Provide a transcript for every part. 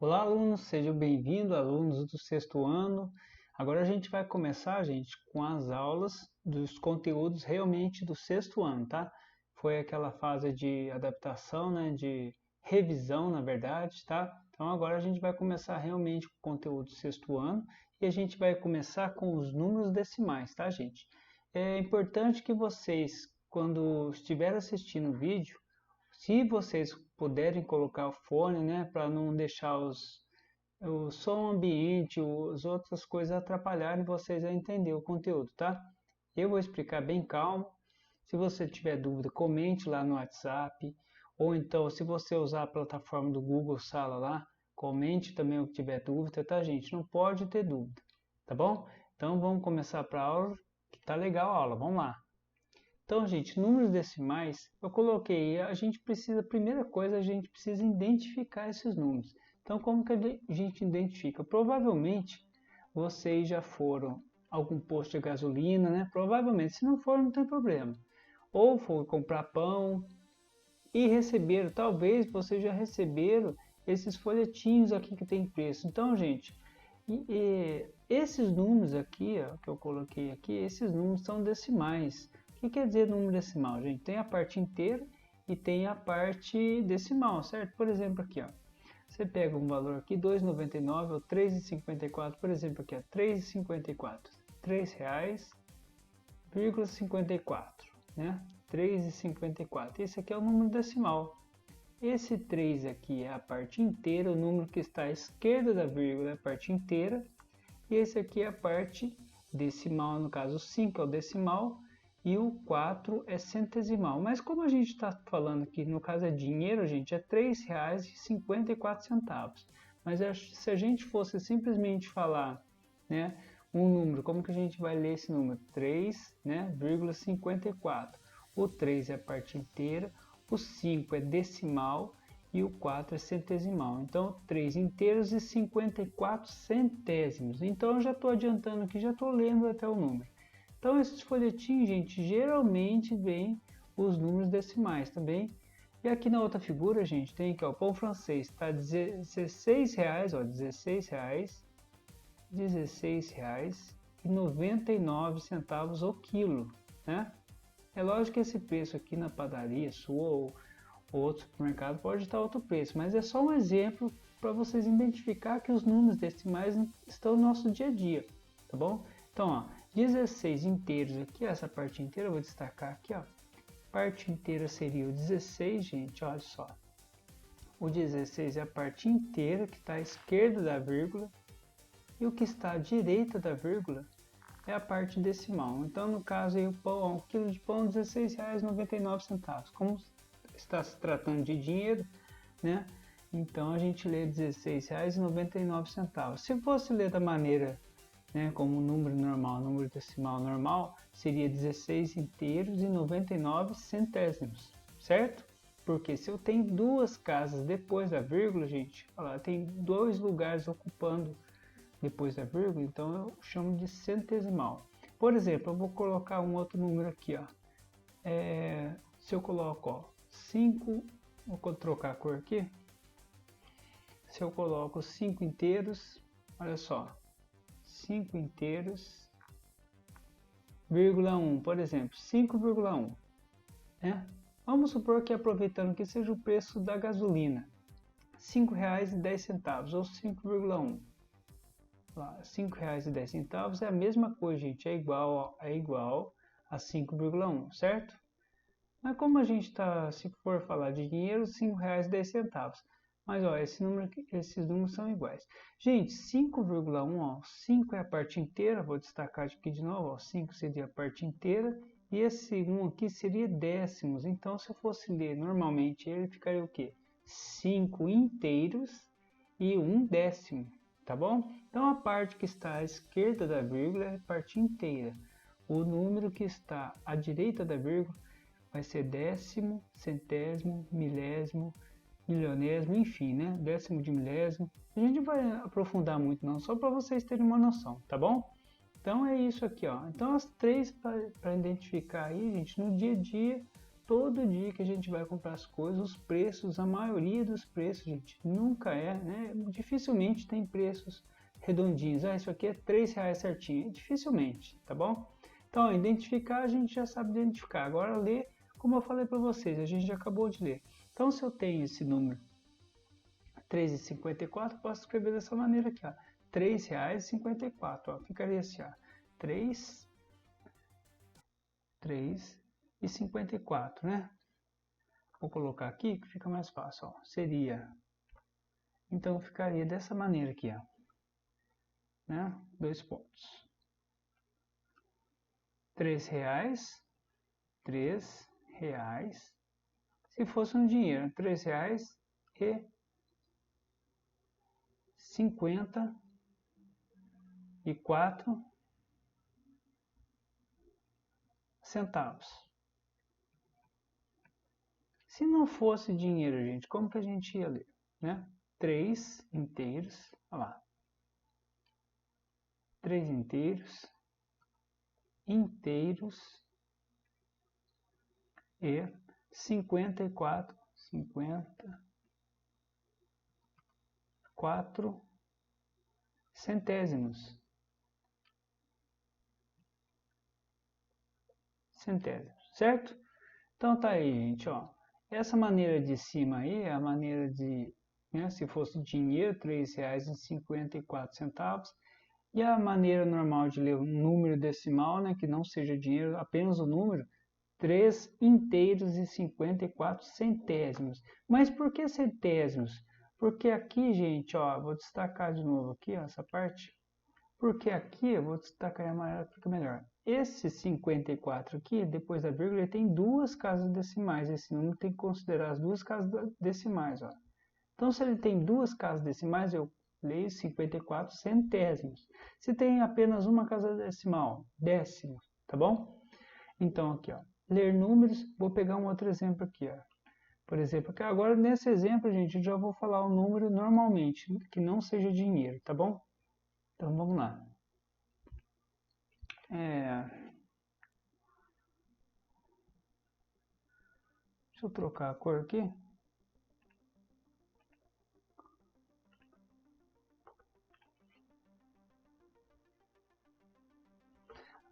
Olá, alunos, sejam bem-vindos, alunos do sexto ano. Agora a gente vai começar, gente, com as aulas dos conteúdos realmente do sexto ano, tá? Foi aquela fase de adaptação, né, de revisão, na verdade, tá? Então agora a gente vai começar realmente com o conteúdo do sexto ano e a gente vai começar com os números decimais, tá, gente? É importante que vocês, quando estiver assistindo o vídeo, se vocês puderem colocar o fone, né, para não deixar o som ambiente, as outras coisas atrapalharem vocês a entender o conteúdo, tá? Eu vou explicar bem calmo. Se você tiver dúvida, comente lá no WhatsApp, ou então, se você usar a plataforma do Google Sala lá, comente também o que tiver dúvida, tá, gente? Não pode ter dúvida, tá bom? Então vamos começar para a aula, que tá legal a aula, vamos lá. Então, gente, números decimais, eu coloquei, a gente precisa, primeira coisa, a gente precisa identificar esses números. Então, como que a gente identifica? Provavelmente, vocês já foram a algum posto de gasolina, né? Provavelmente, se não for, não tem problema. Ou for comprar pão e receberam, talvez vocês já receberam esses folhetinhos aqui que tem preço. Então, gente, esses números aqui, ó, que eu coloquei aqui, esses números são decimais. O que quer dizer número decimal, gente? Tem a parte inteira e tem a parte decimal, certo? Por exemplo, aqui, ó, você pega um valor aqui, 2,99 ou 3,54, por exemplo, aqui, ó, 3,54, R$ 3,54, né? 3,54. Esse aqui é o número decimal. Esse 3 aqui é a parte inteira, o número que está à esquerda da vírgula é a parte inteira, e esse aqui é a parte decimal, no caso o 5 é o decimal e o 4 é centesimal. Mas como a gente está falando aqui, no caso é dinheiro, gente, é R$ 3,54. Mas se a gente fosse simplesmente falar, né, um número, como que a gente vai ler esse número? 3, né, 54. O 3 é a parte inteira, o 5 é decimal e o 4 é centesimal. Então, 3 inteiros e 54 centésimos. Então, eu já estou adiantando aqui, já estou lendo até o número. Então, esses folhetins, gente, geralmente vem os números decimais também. E aqui na outra figura, gente, tem aqui, ó, pão francês, está R$16, ó, R$16,99 o quilo, né? É lógico que esse preço aqui na padaria sua ou outro supermercado pode estar outro preço, mas é só um exemplo para vocês identificar que os números decimais estão no nosso dia a dia, tá bom? Então, ó, 16 inteiros aqui, essa parte inteira eu vou destacar aqui, ó. Parte inteira seria o 16, gente, olha só. O 16 é a parte inteira que está à esquerda da vírgula e o que está à direita da vírgula é a parte decimal. Então, no caso, aí, o quilo de pão, R$ 16,99. Como está se tratando de dinheiro, né? Então, a gente lê R$ 16,99. Se fosse ler da maneira, né, como número normal, número decimal normal, seria 16 inteiros e 99 centésimos, certo? Porque se eu tenho duas casas depois da vírgula, gente, olha lá, tem dois lugares ocupando depois da vírgula, então eu chamo de centesimal. Por exemplo, eu vou colocar um outro número aqui, ó. Se eu coloco, ó, 5, vou trocar a cor aqui. Se eu coloco 5 inteiros, olha só, 5 inteiros, vírgula 1, por exemplo, 5,1, né? Vamos supor que, aproveitando que seja o preço da gasolina, R$ 5,10 ou 5,1. R$ 5,10 é a mesma coisa, gente, é igual a 5,1, certo? Mas como a gente está, se for falar de dinheiro, R$ 5,10. Mas ó, esses números são iguais. Gente, 5,1, ó, 5 é a parte inteira, vou destacar aqui de novo, ó, 5 seria a parte inteira, e esse 1 aqui seria décimos. Então, se eu fosse ler normalmente, ele ficaria o quê? 5 inteiros e 1 décimo, tá bom? Então, a parte que está à esquerda da vírgula é a parte inteira. O número que está à direita da vírgula vai ser décimo, centésimo, milésimo, milionésimo, enfim, né? Décimo de milésimo. A gente não vai aprofundar muito não, só para vocês terem uma noção, tá bom? Então é isso aqui, ó. Então as três para identificar aí, gente, no dia a dia, todo dia que a gente vai comprar as coisas, os preços, a maioria dos preços, gente, nunca né? Dificilmente tem preços redondinhos. Ah, isso aqui é R$3 certinho. Dificilmente, tá bom? Então, identificar, a gente já sabe identificar. Agora, ler, como eu falei para vocês, a gente já acabou de ler. Então, se eu tenho esse número 3,54, posso escrever dessa maneira aqui, ó. R$3,54, ó. Ficaria assim, ó. 3,54, né? Vou colocar aqui que fica mais fácil, ó. Seria, então ficaria dessa maneira aqui, ó, né? 2 pontos. R$3, R$3. Se fosse um dinheiro, R$3,54. Se não fosse dinheiro, gente, como que a gente ia ler, né? 3 inteiros, olha lá. 3 inteiros e 54 centésimos. Certo? Então tá aí, gente, ó. Essa maneira de cima aí é a maneira de, né, se fosse dinheiro, R$3,54. E a maneira normal de ler um número decimal, né, que não seja dinheiro, apenas o número, 3 inteiros e 54 centésimos. Mas por que centésimos? Porque aqui, gente, ó, vou destacar de novo aqui, ó, essa parte. Porque aqui, eu vou destacar em amarelo, fica melhor. Esse 54 aqui, depois da vírgula, ele tem duas casas decimais. Esse número tem que considerar as duas casas decimais, ó. Então, se ele tem duas casas decimais, eu leio 54 centésimos. Se tem apenas uma casa decimal, décimos, tá bom? Então, aqui, ó, ler números, vou pegar um outro exemplo aqui, ó. Por exemplo, aqui agora nesse exemplo, gente, eu já vou falar o número normalmente, que não seja dinheiro, tá bom? Então, vamos lá. Deixa eu trocar a cor aqui.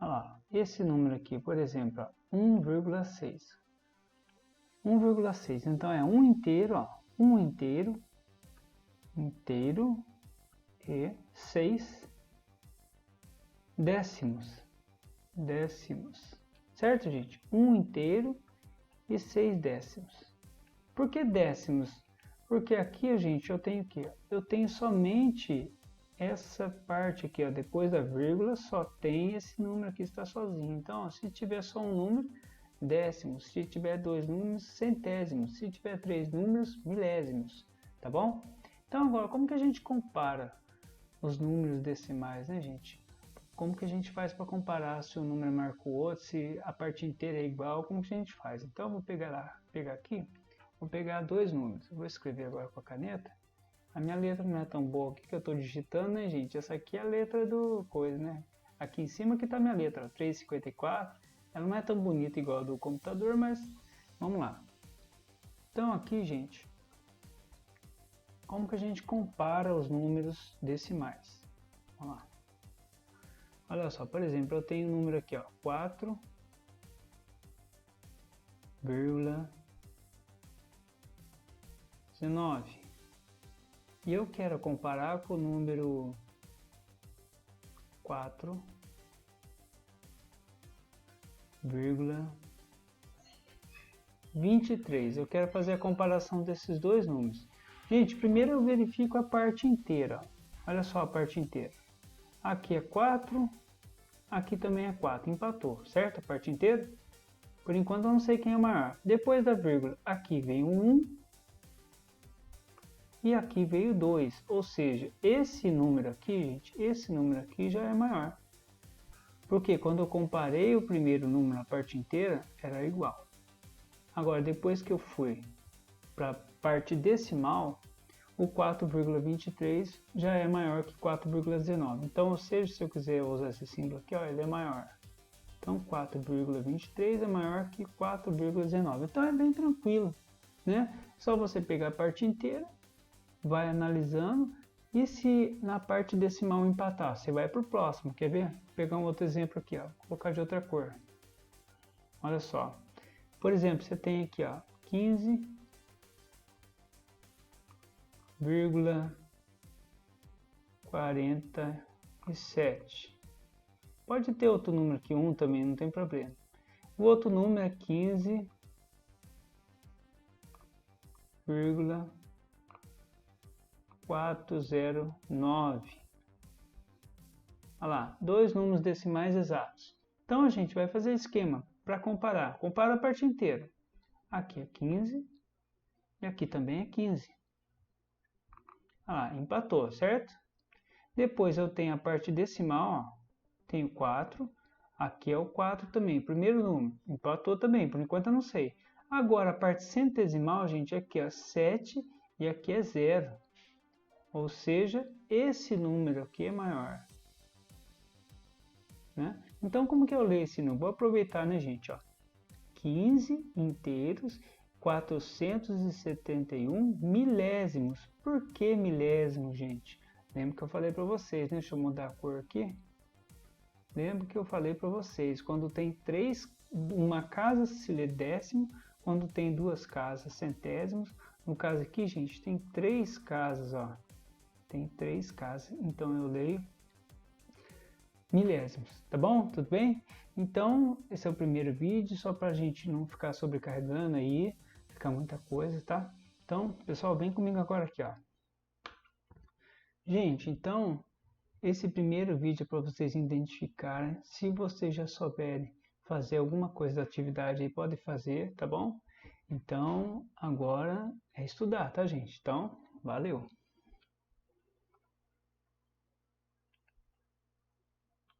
Olha lá, esse número aqui, por exemplo, 1,6. 1,6, então é 1 inteiro, ó, 1 inteiro e 6 décimos. Certo, gente? 1 inteiro e 6 décimos. Por que décimos? Porque aqui, gente, eu tenho aqui, eu tenho somente essa parte aqui, ó, depois da vírgula, só tem esse número aqui, está sozinho. Então, ó, se tiver só um número, décimos. Se tiver 2 números, centésimos. Se tiver 3 números, milésimos. Tá bom? Então, agora, como que a gente compara os números decimais, né, gente? Como que a gente faz para comparar se um número marca o outro, se a parte inteira é igual, como que a gente faz? Então, eu vou pegar aqui, vou pegar 2 números. Eu vou escrever agora com a caneta. A minha letra não é tão boa aqui que eu estou digitando, né, gente? Essa aqui é a letra do coisa, né? Aqui em cima que está a minha letra, 3,54. Ela não é tão bonita igual a do computador, mas vamos lá. Então aqui, gente, como que a gente compara os números decimais? Vamos lá. Olha só, por exemplo, eu tenho um número aqui, ó, 4,19. E eu quero comparar com o número 4,23. Eu quero fazer a comparação desses dois números. Gente, primeiro eu verifico a parte inteira. Olha só a parte inteira. Aqui é 4, aqui também é 4. Empatou, certo? A parte inteira. Por enquanto eu não sei quem é o maior. Depois da vírgula, aqui vem o 1. E aqui veio 2, ou seja, esse número aqui, gente, esse número aqui já é maior. Porque quando eu comparei o primeiro número na parte inteira, era igual. Agora, depois que eu fui para a parte decimal, o 4,23 já é maior que 4,19. Então, ou seja, se eu quiser usar esse símbolo aqui, ó, ele é maior. Então 4,23 é maior que 4,19. Então é bem tranquilo, né? Só você pegar a parte inteira, vai analisando, e se na parte decimal empatar, você vai para o próximo. Quer ver? Vou pegar um outro exemplo aqui, ó. Vou colocar de outra cor. Olha só. Por exemplo, você tem aqui, ó, 15,47. Pode ter outro número aqui, 1 também, não tem problema. O outro número é 15,409. Olha lá, dois números decimais exatos. Então a gente vai fazer esquema para comparar. Compara a parte inteira. Aqui é 15 e aqui também é 15. Olha lá, empatou, certo? Depois eu tenho a parte decimal, ó, tenho 4. Aqui é o 4 também, primeiro número. Empatou também, por enquanto eu não sei. Agora a parte centesimal, gente, aqui é 7 e aqui é 0. Ou seja, esse número aqui é maior. Né? Então, como que eu leio esse número? Vou aproveitar, né, gente? Ó, 15 inteiros, 471 milésimos. Por que milésimos, gente? Lembra que eu falei para vocês, né? Deixa eu mudar a cor aqui. Lembra que eu falei para vocês, quando tem uma casa se lê décimo, quando tem duas casas centésimos. No caso aqui, gente, tem 3 casas, ó. Tem 3 casas, então eu leio milésimos, tá bom? Tudo bem? Então, esse é o primeiro vídeo, só para a gente não ficar sobrecarregando aí, ficar muita coisa, tá? Então, pessoal, vem comigo agora aqui, ó. Gente, então, esse primeiro vídeo é para vocês identificarem. Se vocês já souberem fazer alguma coisa da atividade aí, pode fazer, tá bom? Então, agora é estudar, tá, gente? Então, valeu!